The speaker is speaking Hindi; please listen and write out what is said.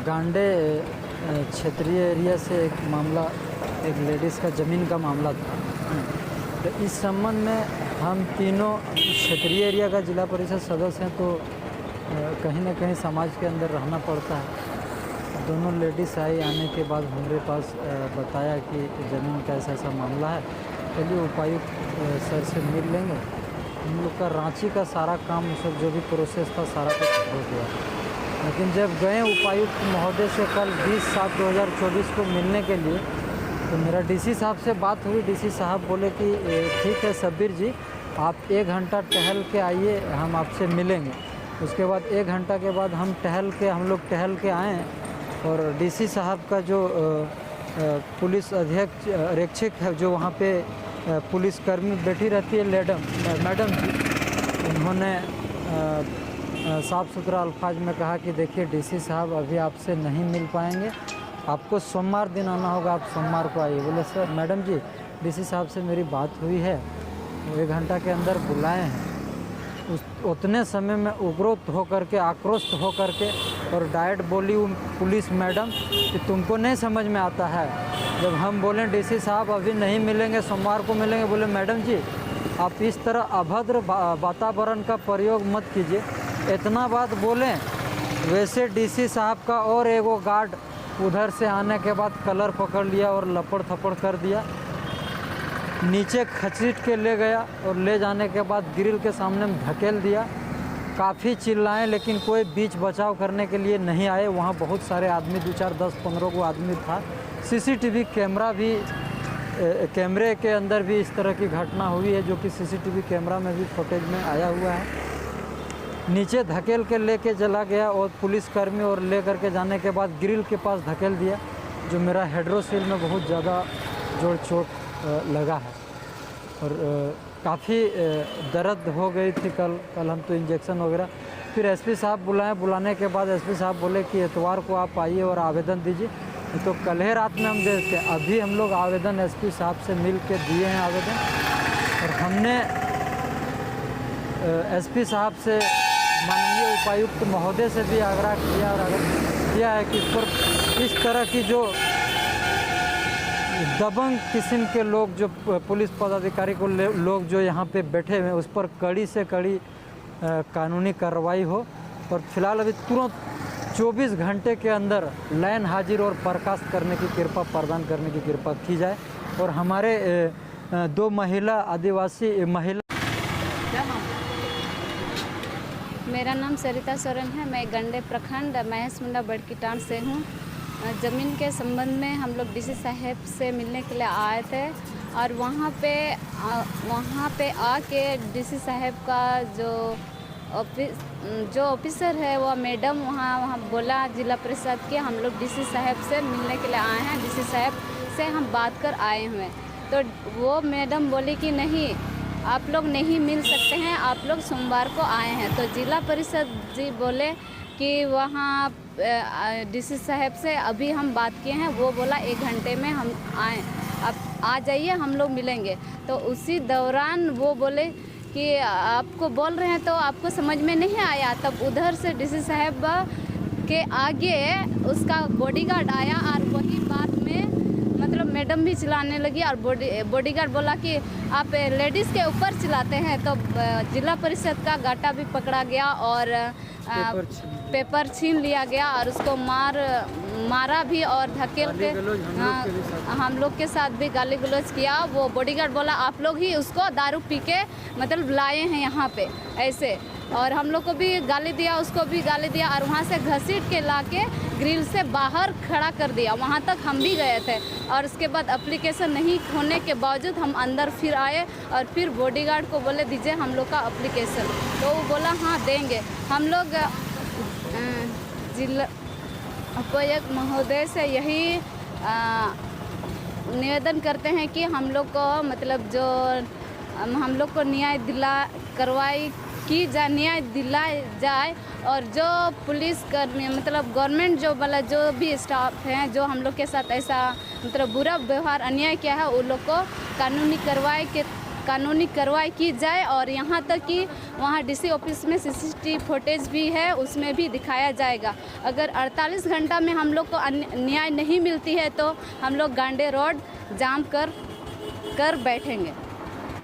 गांडे क्षेत्रीय एरिया से एक मामला, एक लेडीज़ का ज़मीन का मामला था। तो इस संबंध में हम तीनों क्षेत्रीय एरिया का जिला परिषद सदस्य हैं, तो कहीं ना कहीं समाज के अंदर रहना पड़ता है। दोनों लेडीज़ आई, आने के बाद हमारे पास बताया कि ज़मीन का ऐसा ऐसा मामला है, चलिए उपायुक्त सर से मिल लेंगे। हम लोग का रांची का सारा काम, सब जो भी प्रोसेस था सारा कुछ हो गया। लेकिन जब गए उपायुक्त महोदय से कल 20/7/2024 को मिलने के लिए, तो मेरा डीसी साहब से बात हुई। डीसी साहब बोले कि ठीक है शब्बीर जी, आप 1 घंटा टहल के आइए, हम आपसे मिलेंगे। उसके बाद 1 घंटा के बाद हम लोग टहल के आए, और डीसी साहब का जो पुलिस अध्यक्ष आरक्षक है, जो वहाँ पे पुलिसकर्मी बैठी रहती है मैडम जी, उन्होंने साफ़ सुथरा अल्फाज में कहा कि देखिए डीसी साहब अभी आपसे नहीं मिल पाएंगे, आपको सोमवार दिन आना होगा, आप सोमवार को आइए। बोले सर मैडम जी, डीसी साहब से मेरी बात हुई है, वो 1 घंटा के अंदर बुलाए हैं। उतने समय में उग्रोत होकर के, आक्रोशित होकर के, और डायरेक्ट बोली पुलिस मैडम कि तुमको नहीं समझ में आता है। जब हम बोले डीसी साहब अभी नहीं मिलेंगे, सोमवार को मिलेंगे, बोले मैडम जी आप इस तरह अभद्र वातावरण का प्रयोग मत कीजिए। इतना बात बोलें, वैसे डीसी साहब का और एगो गार्ड उधर से आने के बाद कलर पकड़ लिया और लपड़ थपड़ कर दिया, नीचे खसीट के ले गया, और ले जाने के बाद ग्रिल के सामने में धकेल दिया। काफ़ी चिल्लाए, लेकिन कोई बीच बचाव करने के लिए नहीं आए। वहाँ बहुत सारे आदमी, 2 4 10 15 को आदमी था। सीसीटीवी कैमरा भी, कैमरे के अंदर भी इस तरह की घटना हुई है, जो कि सीसीटीवी कैमरा में भी फुटेज में आया हुआ है। नीचे धकेल के लेके चला गया, और पुलिसकर्मी और ले करके जाने के बाद ग्रिल के पास धकेल दिया, जो मेरा हेड्रोसिल में बहुत ज़्यादा जोड़ चोट लगा है, और काफ़ी दर्द हो गई थी। कल हम तो इंजेक्शन वगैरह, फिर एसपी साहब बुलाए। बुलाने के बाद एसपी साहब बोले कि इतवार को आप आइए और आवेदन दीजिए। तो कल ही रात में हम देते, अभी हम लोग आवेदन एसपी साहब से मिल के दिए हैं आवेदन, और हमने एसपी साहब से, माननीय उपायुक्त महोदय से भी आग्रह किया, और किया है कि इस तरह की जो दबंग किस्म के लोग, जो पुलिस पदाधिकारी को लोग जो यहाँ पे बैठे हुए हैं, उस पर कड़ी से कड़ी कानूनी कार्रवाई हो। और फिलहाल अभी तुरंत 24 घंटे के अंदर लाइन हाजिर और बर्खास्त करने की कृपा, प्रदान करने की कृपा की जाए। और हमारे 2 महिला आदिवासी महिला। क्या नाम? मेरा नाम सरिता सोरेन है। मैं गंडे प्रखंड महेश मुंडा बड़कीटान से हूँ। ज़मीन के संबंध में हम लोग डीसी साहब से मिलने के लिए आए थे, और वहाँ पे आके डीसी साहब का जो ऑफिसर है, वो मैडम वहाँ बोला जिला परिषद के, हम लोग डीसी साहब से मिलने के लिए आए हैं, डीसी साहब से हम बात कर आए हुए। तो वो मैडम बोली कि नहीं, आप लोग नहीं मिल सकते हैं, आप लोग सोमवार को आए हैं। तो जिला परिषद जी बोले कि वहाँ डीसी साहब से अभी हम बात किए हैं, वो बोला 1 घंटे में हम आए, आप आ जाइए, हम लोग मिलेंगे। तो उसी दौरान वो बोले कि आपको बोल रहे हैं तो आपको समझ में नहीं आया। तब उधर से डीसी साहब के आगे उसका बॉडीगार्ड आया, और वही बात में मतलब मैडम भी चिल्लाने लगी, और बॉडीगार्ड बोला कि आप लेडीज़ के ऊपर चिल्लाते हैं। तो जिला परिषद का गाटा भी पकड़ा गया, और पेपर छीन लिया गया, और उसको मारा भी, और धकेल के हम लोग के साथ भी गाली गलौज किया। वो बॉडीगार्ड बोला आप लोग ही उसको दारू पी के मतलब लाए हैं यहाँ पे ऐसे, और हम लोग को भी गाली दिया, उसको भी गाली दिया, और वहाँ से घसीट के लाके ग्रिल से बाहर खड़ा कर दिया। वहाँ तक हम भी गए थे, और उसके बाद एप्लीकेशन नहीं होने के बावजूद हम अंदर फिर आए, और फिर बॉडीगार्ड को बोले दीजिए हम लोग का एप्लीकेशन। तो वो बोला हाँ देंगे। हम लोग जिला उपायुक्त महोदय से यही निवेदन करते हैं कि हम लोग को मतलब जो हम लोग को न्याय दिलाए जाए, और जो पुलिस कर्मी मतलब गवर्नमेंट जो वाला जो भी स्टाफ हैं, जो हम लोग के साथ ऐसा मतलब बुरा व्यवहार अन्याय किया है, उन लोग को कानूनी कार्रवाई के कानूनी कार्रवाई की जाए। और यहाँ तक कि वहाँ डीसी ऑफिस में सीसीटीवी फुटेज भी है, उसमें भी दिखाया जाएगा। अगर 48 घंटा में हम लोग को न्याय नहीं मिलती है तो हम लोग गांडे रोड जाम कर बैठेंगे।